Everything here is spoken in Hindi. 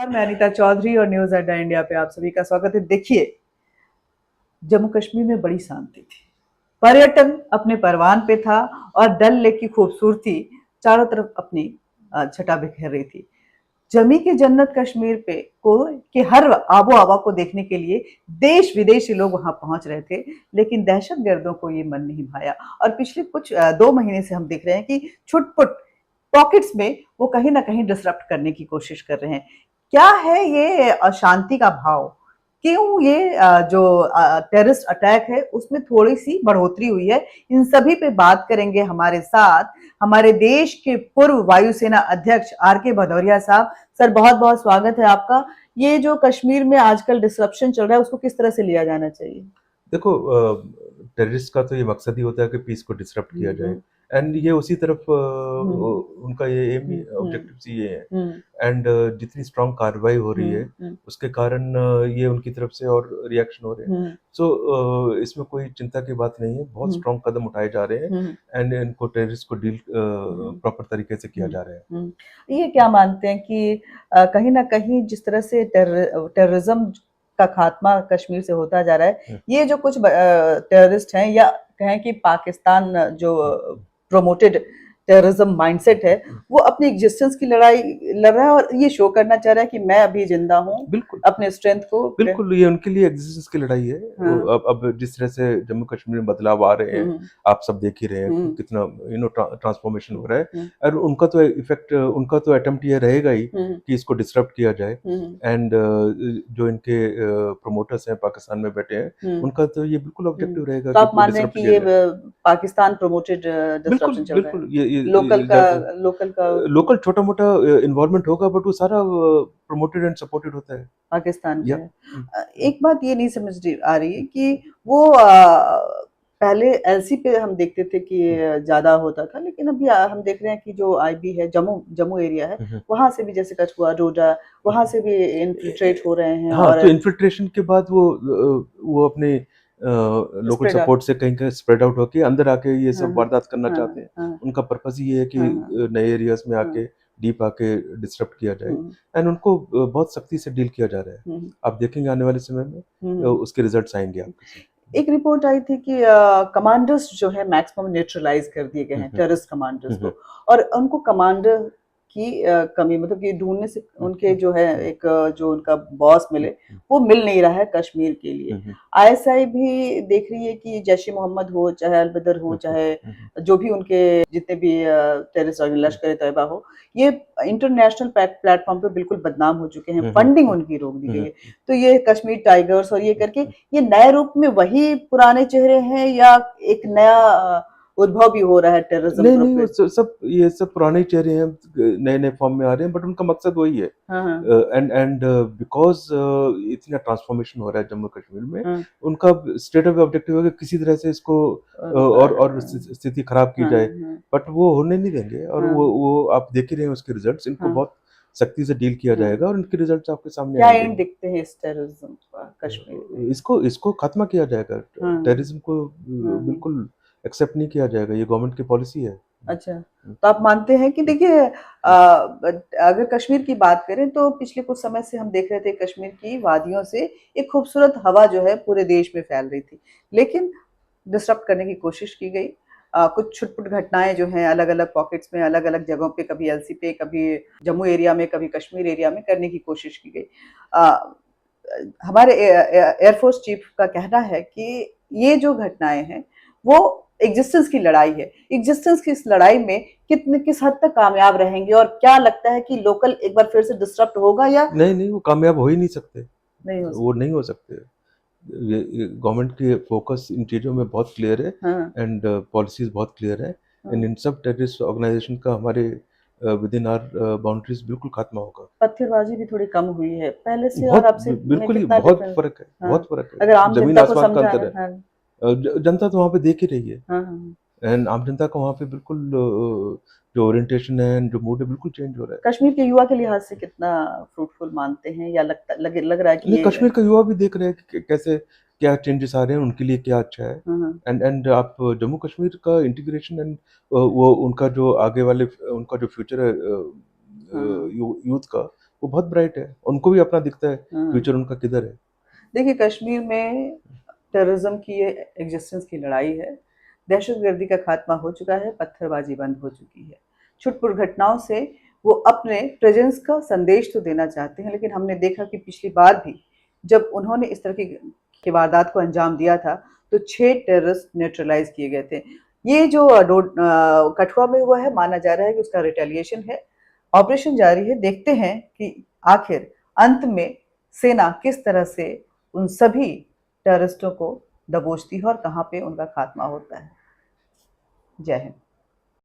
नमस्कार, मैं अनीता चौधरी और न्यूज अड्डा इंडिया पे आप सभी का स्वागत है। देखिए, जम्मू कश्मीर में बड़ी शांति थी, पर्यटन अपने परवान पे था और डल लेक की खूबसूरती चारों तरफ अपनी छटा बिखेर रही थी। जमी की जन्नत कश्मीर पे को कि हर आबो हवा को देखने के लिए देश विदेशी लोग वहां पहुंच रहे थे, लेकिन दहशत गर्दों को ये मन नहीं भाया और पिछले कुछ 2 महीने से हम देख रहे हैं कि छुटपुट पॉकेट्स में वो कहीं ना कहीं डिसरप्ट करने की कोशिश कर रहे हैं। क्या है ये अशांति का भाव? क्यों ये जो टेररिस्ट अटैक है उसमें थोड़ी सी बढ़ोतरी हुई है? इन सभी पे बात करेंगे हमारे साथ हमारे देश के पूर्व वायुसेना अध्यक्ष आर के भदौरिया साहब। सर, बहुत बहुत स्वागत है आपका। ये जो कश्मीर में आजकल डिसरप्शन चल रहा है उसको किस तरह से लिया जाना चाहिए? देखो, टेररिस्ट का तो ये मकसद ही होता है कि पीस को डिसरप्ट किया जाए। एंड ये उसी तरफ उनका ये एम ही ऑब्जेक्टिव ये है। एंड जितनी स्ट्रांग कार्रवाई हो रही है उसके कारण ये उनकी तरफ से और रिएक्शन हो रहे हैं। सो इसमें कोई चिंता की बात नहीं है, बहुत स्ट्रांग कदम उठाए जा रहे हैं एंड इनको टेररिस्ट को डील प्रॉपर तरीके से किया जा रहा है। ये क्या मानते हैं कि कहीं ना कहीं जिस तरह से टेररिज्म का खात्मा कश्मीर से होता जा रहा है, ये जो कुछ टेररिस्ट हैं या कहें कि पाकिस्तान जो प्रोमोटेड टेररिज्म माइंडसेट है, वो अपनी एग्जिस्टेंस की लड़ाई लड़ रहा है और ये शो करना चाह रहा है कि मैं अभी जिंदा हूँ, बिल्कुल अपने स्ट्रेंथ को। बिल्कुल, ये उनके लिए एग्जिस्टेंस की लड़ाई है। अब जिस तरह से जम्मू कश्मीर में बदलाव आ रहे हैं, आप सब देख ही रहे हैं कितना ट्रांसफॉर्मेशन हो रहा है। और उनका तो इफेक्ट, उनका तो अटेम्प्ट ये रहेगा ही कि इसको डिसरप्ट किया जाए। एंड जो इनके प्रमोटर्स हैं पाकिस्तान में बैठे हैं, उनका तो ये बिल्कुल ऑब्जेक्टिव रहेगा। तो आप मान रहे हैं कि ये पाकिस्तान प्रोमोटेड डिसरप्शन चल रहा है? ये लोकल छोटा मोटा इन्वॉल्वमेंट होगा, बट वो सारा प्रमोटेड एंड सपोर्टेड होता है पाकिस्तान का। एक बात ये नहीं समझ आ रही है कि वो पहले एलसी पे हम देखते थे कि ज्यादा होता था, लेकिन अभी हम देख रहे हैं कि जो आईबी है, जम्मू एरिया है, वहां से भी जैसे कठुआ डोडा, वहां से भी इन्फिल्ट्रेट हो रहे हैं। हाँ, और तो इन्फिल्ट्रेशन के बाद वो अपने लोकल सपोर्ट से कहीं कहीं स्प्रेड आउट होके अंदर आके ये सब वारदात करना चाहते हैं। उनका पर्पस ये है कि नए एरियाज में आके डीप आके डिस्टर्ब किया जाए एंड उनको बहुत सख्ती से डील किया जा रहा है। आप देखेंगे आने वाले समय में उसके रिजल्ट्स आएंगे आपके। एक रिपोर्ट आई थी कि कमांडर्स जो है मैक्सिमम न्यूट्रलाइज कर दिए गए हैं, टेररिस्ट कमांडर्स को, और उनको कमांडर की कमी, मतलब कि ढूंढने से उनके जो है एक जो उनका बॉस मिले, वो मिल नहीं रहा है कश्मीर के लिए। आईएसआई भी देख रही है कि जैश ए मोहम्मद हो, चाहे अलबदर हो, चाहे जो भी उनके जितने भी टेररिस्ट लश्कर तैयबा हो, ये इंटरनेशनल प्लेटफॉर्म पे बिल्कुल बदनाम हो चुके हैं। फंडिंग उनकी रोक दी गई है। तो ये कश्मीर टाइगर्स और ये करके ये नए रूप में वही पुराने चेहरे हैं या एक नया उद्भव भी हो रहा है टेररिज्म? नहीं, ये सब पुराने चेहरे हैं, नए नए फॉर्म में आ रहे हैं, बट उनका मकसद वही है। एंड बिकॉज इतना ट्रांसफॉर्मेशन हो रहा है जम्मू कश्मीर में, उनका स्टेट ऑफ ऑब्जेक्टिव है कि किसी तरह से इसको और स्थिति खराब की जाए, बट वो होने नहीं देंगे। और वो आप देख ही रहे हैं उसके रिजल्ट्स। इनको बहुत सख्ती से डील किया जाएगा और इनके रिजल्ट्स आपके सामने क्या एंड दिखते हैं इस टेररिज्म का कश्मीर में? इसको खत्म किया जाएगा। टेररिज्म को बिल्कुल एक्सेप्ट नहीं किया जाएगा, ये गवर्नमेंट की पॉलिसी है। अच्छा, तो आप मानते हैं कि देखिए, अगर कश्मीर की बात करें तो पिछले कुछ समय से हम देख रहे थे कश्मीर की वादियों से एक खूबसूरत हवा जो है पूरे देश में फैल रही थी, लेकिन डिस्टर्ब करने की कोशिश की गई। कुछ छुटपुट घटनाएं जो हैं अलग अलग पॉकेट्स में, अलग अलग जगहों पे, कभी एलसी पे, कभी जम्मू एरिया में, कभी कश्मीर एरिया में करने की कोशिश की गई। हमारे एयरफोर्स चीफ का कहना है कि ये जो घटनाएं हैं वो एग्जिस्टेंस की लड़ाई है। एग्जिस्टेंस की इस लड़ाई में किस हद तक कामयाब रहेंगे, और क्या लगता है कि लोकल एक बार फिर से डिस्टर्ब होगा या नहीं, वो कामयाब हो ही नहीं सकते। वो नहीं हो सकते। गवर्नमेंट की फोकस इन चीजों में बहुत क्लियर है एंड पॉलिसीज बहुत क्लियर है। एंड इन सब टेररिस्ट ऑर्गेनाइजेशन का हमारे विद इन आवर बाउंड्रीज बिल्कुल खात्मा होगा। पत्थरबाजी भी थोड़ी कम हुई है पहले से और अब से? बिल्कुल ही बहुत फर्क है, बहुत फर्क है। अगर आम जमीन आसमान का अंतर है। जनता तो वहाँ पे देख ही रही है। एंड आम जनता का वहाँ पे बिल्कुल जो ओरिएंटेशन है, जो मूड है, बिल्कुल चेंज हो रहा है। कश्मीर के युवा के लिहाज से कितना फ्रूटफुल मानते हैं, या लग रहा है कि कश्मीर का युवा भी देख रहे हैं कि कैसे क्या चेंजेस आ रहे हैं, उनके लिए क्या अच्छा है। एंड आप जम्मू कश्मीर का इंटीग्रेशन एंड वो उनका जो आगे वाले उनका जो फ्यूचर है यूथ का, वो बहुत ब्राइट है, उनको भी अपना दिखता है हाँ। फ्यूचर उनका किधर है। देखिए, कश्मीर में टेररिज्म की ये एग्जिस्टेंस की लड़ाई है, दहशतगर्दी का खात्मा हो चुका है, पत्थरबाजी बंद हो चुकी है। छुटपुट घटनाओं से वो अपने प्रेजेंस का संदेश तो देना चाहते हैं, लेकिन हमने देखा कि पिछली बार भी जब उन्होंने इस तरह की वारदात को अंजाम दिया था, तो 6 टेररिस्ट न्यूट्रलाइज किए गए थे। ये जो कठुआ में हुआ है, माना जा रहा है कि उसका रिटेलिएशन है। ऑपरेशन जारी है, देखते हैं कि आखिर अंत में सेना किस तरह से उन सभी टेररिस्टों को दबोचती है और कहाँ पे उनका खात्मा होता है। जय हिंद।